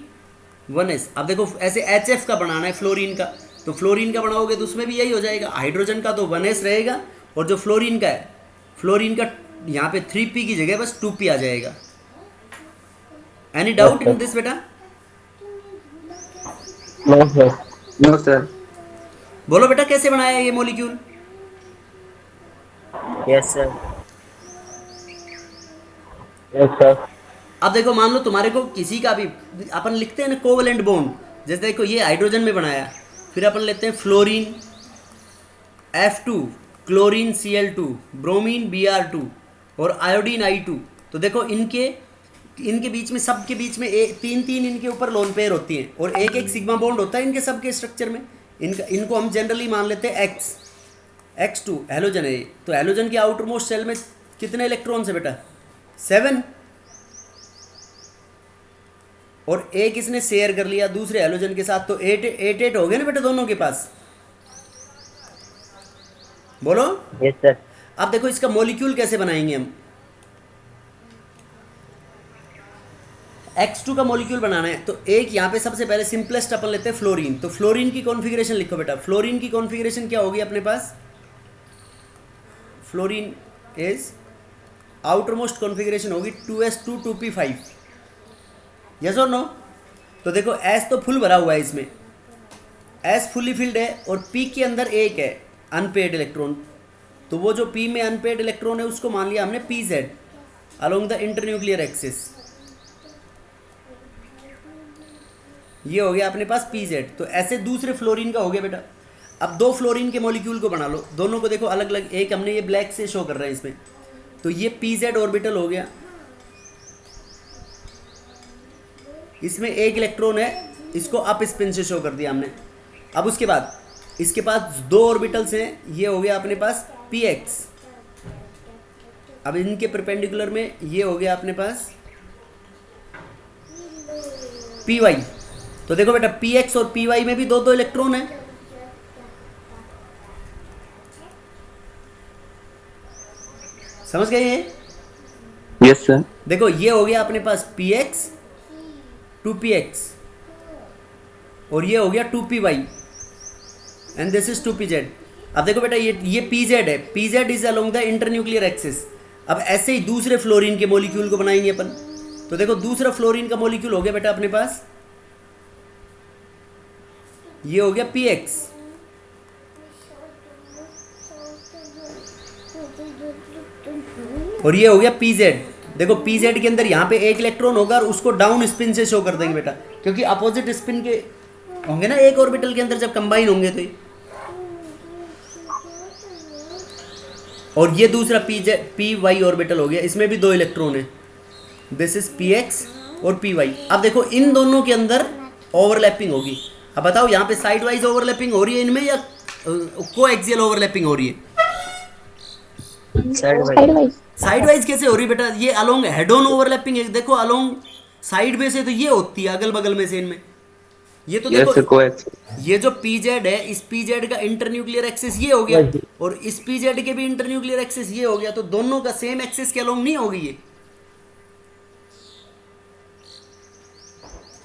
S1: 1s। अब देखो ऐसे HF का बनाना है फ्लोरीन का, तो फ्लोरीन का बनाओगे तो उसमें भी यही हो जाएगा, हाइड्रोजन का तो 1s रहेगा और जो फ्लोरीन का है, फ्लोरीन का यहाँ पे 3p की जगह बस 2p आ जाएगा। एनी डाउट इन दिस बेटा?
S5: No sir.
S4: No sir.
S1: बोलो बेटा कैसे बनाया है ये molecule?
S5: Yes sir. Yes sir.
S1: अब देखो मान लो तुम्हारे को किसी का भी, अपन लिखते हैं ना कोवलेंट बॉन्ड, जैसे देखो ये हाइड्रोजन में बनाया, फिर अपन लेते हैं fluorine F2, chlorine Cl2, bromine Br2 और आयोडीन I2। तो देखो इनके बीच में, सब के बीच में तीन तीन इनके ऊपर लोन पेयर होती हैं और एक एक सिग्मा बॉन्ड होता है इनके सब के स्ट्रक्चर में। इनको हम जनरली मान लेते हैं X2 हेलोजन है ये। तो हेलोजन के आउटर मोस्ट सेल में कितने इलेक्ट्रॉन्स है बेटा? 7। और एक इसने शेयर कर लिया दूसरे हेलोजन के साथ, तो 8 हो गए ना बेटा दोनों के पास। बोलो।
S5: Yes sir.
S1: अब देखो इसका मॉलिक्यूल कैसे बनाएंगे हम। X2 का मॉलिक्यूल बनाना है तो एक यहाँ पे सबसे पहले सिंपलेस्ट अपन लेते हैं फ्लोरीन। तो फ्लोरीन की कॉन्फ़िगरेशन लिखो बेटा। फ्लोरीन की कॉन्फ़िगरेशन क्या होगी अपने पास? Fluorine is outermost configuration होगी 2s2 2p5। यस और नो? तो देखो S तो फुल भरा हुआ है इसमें, S फुली फिल्ड है और P के अंदर एक है अनपेड इलेक्ट्रॉन। तो वो जो P में अनपेड इलेक्ट्रॉन है उसको मान लिया हमने PZ along the internuclear axis. ये हो गया अपने पास PZ। तो ऐसे दूसरे फ्लोरीन का हो गया बेटा। अब दो फ्लोरीन के मॉलिक्यूल को बना लो, दोनों को देखो अलग अलग, एक हमने ये ब्लैक से शो कर रहे हैं इसमें, तो ये PZ ऑर्बिटल हो गया, इसमें एक इलेक्ट्रॉन है, इसको अप स्पिन से शो कर दिया हमने। अब उसके बाद इसके पास दो ऑर्बिटल्स हैं, ये हो गया अपने पास PX। अब इनके परपेंडिकुलर में ये हो गया अपने पास PY। तो देखो बेटा PX और PY में भी दो दो इलेक्ट्रॉन है। समझ गए ये?
S4: Yes sir.
S1: देखो ये हो गया अपने पास PX 2PX और ये हो गया 2PY and this is 2PZ। अब देखो बेटा ये PZ है, PZ is along the internuclear axis. अब ऐसे ही दूसरे फ्लोरीन के मॉलिक्यूल को बनाएंगे अपन। तो देखो दूसरा फ्लोरीन का मॉलिक्यूल हो गया बेटा अपने पास, ये हो गया PX और ये हो गया PZ। देखो PZ के अंदर यहाँ पे एक इलेक्ट्रॉन होगा और उसको डाउन स्पिन से शो कर देंगे बेटा, क्योंकि अपोजिट स्पिन के होंगे ना एक ऑर्बिटल के अंदर जब कंबाइन होंगे तो। और ये दूसरा PY ऑर्बिटल हो गया, इसमें भी दो इलेक्ट्रॉन है, दिस इज PX और PY। अब देखो इन दोनों के अंदर ओवरलैपिंग होगी। अब बताओ यहाँ पे साइड वाइज ओवरलैपिंग हो रही है इनमें या को एक्सियल ओवरलैपिंग हो रही है? साइड वाइज कैसे हो रही है बेटा? ये अलोंग हेड ऑन ओवरलैपिंग है। देखो अलोंग साइड में से तो ये होती है अगल बगल में से इनमें। ये तो
S4: यस सर,
S1: देखो
S4: कोएक्स।
S1: ये जो PZ है, इस PZ का इंटरन्यूक्लियर एक्सिस ये हो गया और इस PZ के भी इंटरन्यूक्लियर एक्सिस ये हो गया, तो दोनों का सेम एक्सिस के अलोंग नहीं होगी ये।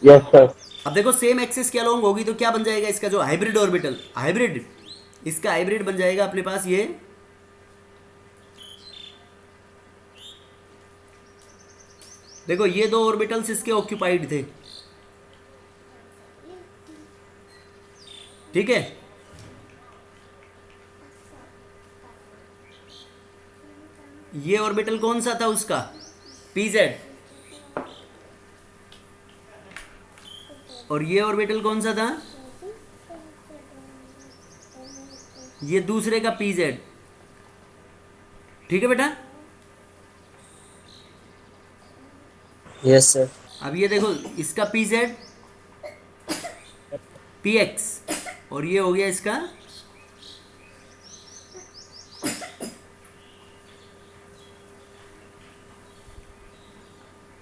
S5: Yes sir.
S1: अब देखो सेम एक्सिस के अलोंग होगी तो क्या बन जाएगा इसका जो हाइब्रिड ऑर्बिटल, हाइब्रिड, इसका हाइब्रिड बन जाएगा अपने पास ये देखो ये दो ऑर्बिटल्स इसके ऑक्यूपाइड थे, ठीक है। ये ऑर्बिटल कौन सा था उसका? PZ। और ये ऑर्बिटल कौन सा था? ये दूसरे का PZ, ठीक है बेटा।
S5: Yes sir.
S1: अब ये देखो इसका PZ PX और ये हो गया इसका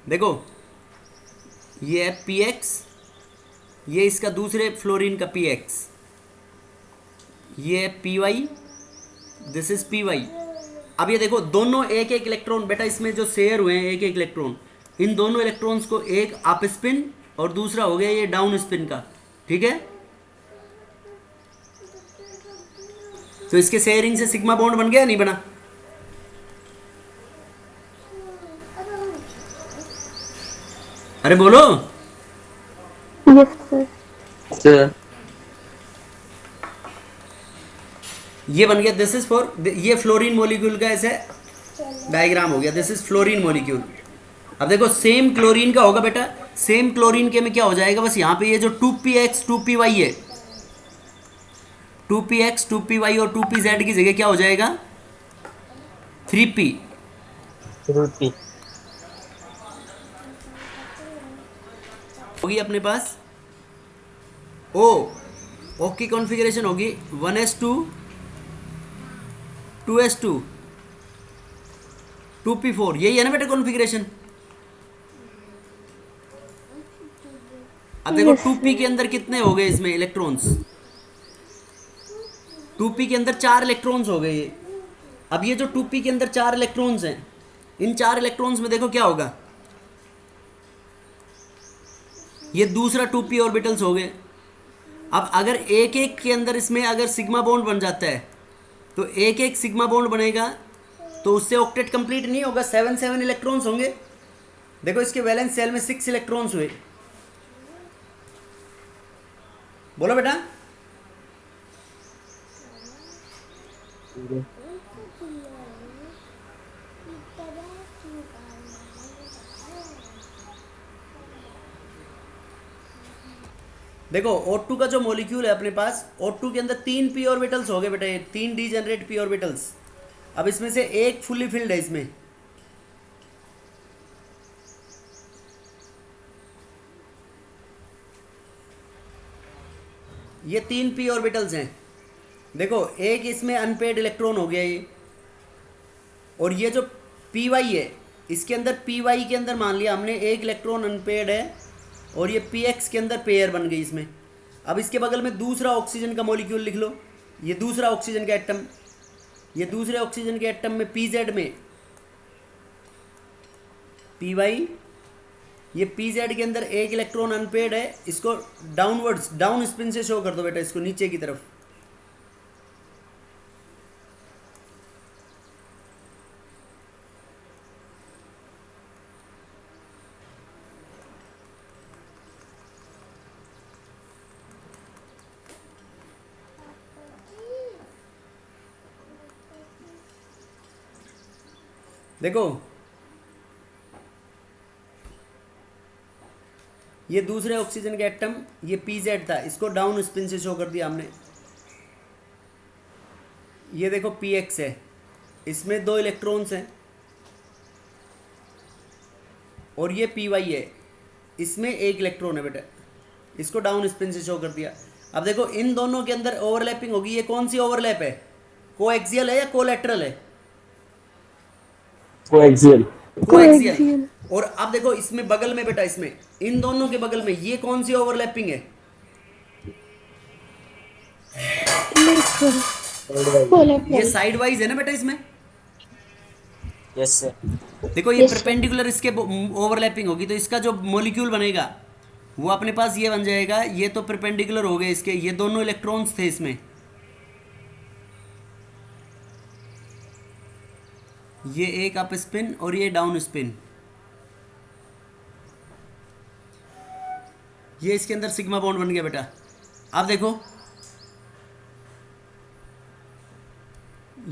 S1: देखो ये है PX, ये इसका दूसरे फ्लोरीन का PX, ये है PY, दिस इज PY अब ये देखो दोनों एक एक इलेक्ट्रॉन बेटा इसमें जो शेयर हुए हैं एक एक इलेक्ट्रॉन, इन दोनों इलेक्ट्रॉन्स को एक अप स्पिन और दूसरा हो गया ये डाउन स्पिन का, ठीक है। तो इसके शेयरिंग से सिग्मा बॉन्ड बन गया नहीं बना? अरे बोलो।
S2: Yes, sir.
S4: सर
S1: ये बन गया, दिस इज फॉर, ये फ्लोरीन मॉलिक्यूल का ऐसे डायग्राम हो गया, दिस इज फ्लोरीन मॉलिक्यूल। अब देखो सेम क्लोरीन का होगा बेटा, सेम क्लोरीन के में क्या हो जाएगा, बस यहाँ पे ये जो 2px 2py है, 2px 2py और 2pz की जगह क्या हो जाएगा 3p।
S5: रूपी
S1: होगी अपने पास ओ की कॉन्फ़िगरेशन होगी 1s2 2s2 2p4, यही है ना बेटा कॉन्फ़िगरेशन। अब देखो 2p के अंदर कितने हो गए इसमें इलेक्ट्रॉन्स, 2p के अंदर 4 इलेक्ट्रॉन्स हो गए ये। अब ये जो 2p के अंदर 4 इलेक्ट्रॉन्स हैं, इन 4 इलेक्ट्रॉन्स में देखो क्या होगा, ये दूसरा 2p ऑर्बिटल्स हो गए। अब अगर एक एक के अंदर इसमें अगर सिग्मा बॉन्ड बन जाता है तो एक एक सिग्मा बॉन्ड बनेगा, तो उससे ऑक्टेट कंप्लीट नहीं होगा, 7 इलेक्ट्रॉन्स होंगे। देखो इसके वैलेंस शेल में 6 इलेक्ट्रॉन्स हुए। बोलो बेटा। देखो O2 का जो मॉलिक्यूल है अपने पास, O2 के अंदर 3 p ऑर्बिटल्स हो गए बेटा, ये 3 डीजेनरेट p ऑर्बिटल्स। अब इसमें से एक फुल्ली फिल्ड है इसमें, ये 3 p ऑर्बिटल्स हैं। देखो एक इसमें अनपेड इलेक्ट्रॉन हो गया ये, और ये जो py है इसके अंदर py के अंदर मान लिया हमने एक इलेक्ट्रॉन अनपेड है, और ये px के अंदर पेयर बन गई इसमें। अब इसके बगल में दूसरा ऑक्सीजन का मॉलिक्यूल लिख लो, ये दूसरा ऑक्सीजन का एटम, ये दूसरे ऑक्सीजन के एटम में pz में py, ये pz के अंदर एक इलेक्ट्रॉन अनपेड है, इसको डाउनवर्ड्स डाउन स्पिन से शो कर दो बेटा, इसको नीचे की तरफ। देखो ये दूसरे ऑक्सीजन का एटम, ये pz था, इसको डाउन स्पिन से शो कर दिया हमने। ये देखो px है, इसमें 2 इलेक्ट्रॉन्स हैं, और ये py है, इसमें 1 इलेक्ट्रॉन है बेटा, इसको डाउन स्पिन से शो कर दिया। अब देखो इन दोनों के अंदर ओवरलैपिंग होगी, ये कौन सी ओवरलैप है, कोएक्सियल है या कोलैटरल है,
S5: कोएक्सियल
S1: कोएक्सियल। और अब देखो इसमें बगल में बेटा, इसमें इन दोनों के बगल में ये कौन सी ओवरलैपिंग है, ये साइड वाइज है ना बेटा इसमें।
S5: Yes sir.
S1: देखो ये परपेंडिकुलर इसके ओवरलैपिंग होगी, तो इसका जो मॉलिक्यूल बनेगा वो अपने पास ये बन जाएगा, ये तो परपेंडिकुलर हो गए इसके, ये दोनों इलेक्ट्रॉन्स थे इसमें, ये एक अप स्पिन और ये डाउन स्पिन, ये इसके अंदर सिग्मा बॉन्ड बन गया बेटा। अब देखो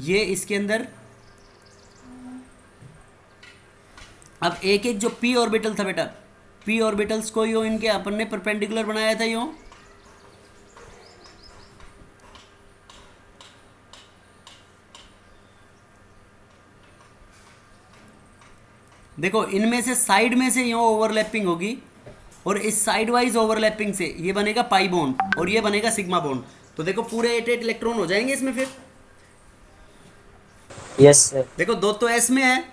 S1: ये इसके अंदर, अब एक एक जो p ऑर्बिटल था बेटा, p ऑर्बिटल्स को यो इनके अपन ने परपेंडिकुलर बनाया था यो, देखो इनमें से साइड में से यो ओवरलैपिंग होगी, और इस साइड वाइज ओवरलैपिंग से ये बनेगा पाई बॉन्ड और ये बनेगा सिग्मा बॉन्ड। तो देखो पूरे 8 इलेक्ट्रॉन हो जाएंगे इसमें फिर।
S5: Yes sir.
S1: देखो 2 तो एस में है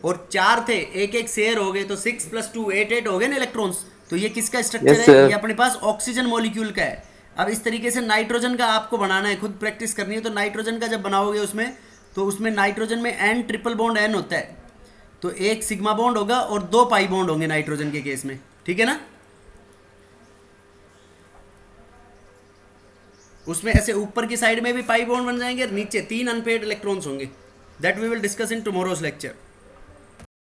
S1: और 4 थे, एक एक शेयर हो गए, तो 6 + 2 8 हो गए ना इलेक्ट्रॉन्स। तो ये किसका स्ट्रक्चर
S4: Yes,
S1: है,
S4: sir.
S1: ये अपने पास ऑक्सीजन मॉलिक्यूल का है। अब इस तरीके से नाइट्रोजन का आपको बनाना है, खुद प्रैक्टिस करनी है। तो नाइट्रोजन का जब बनाओगे उसमें तो उसमें नाइट्रोजन में एन ट्रिपल बॉन्ड एन होता है, तो एक सिग्मा बॉन्ड होगा और 2 पाई बॉन्ड होंगे नाइट्रोजन के केस में, ठीक है ना। उसमें ऐसे ऊपर की साइड में भी पाई बॉन्ड बन जाएंगे, नीचे 3 अनपेड इलेक्ट्रॉन्स होंगे। That we will discuss in tomorrow's lecture.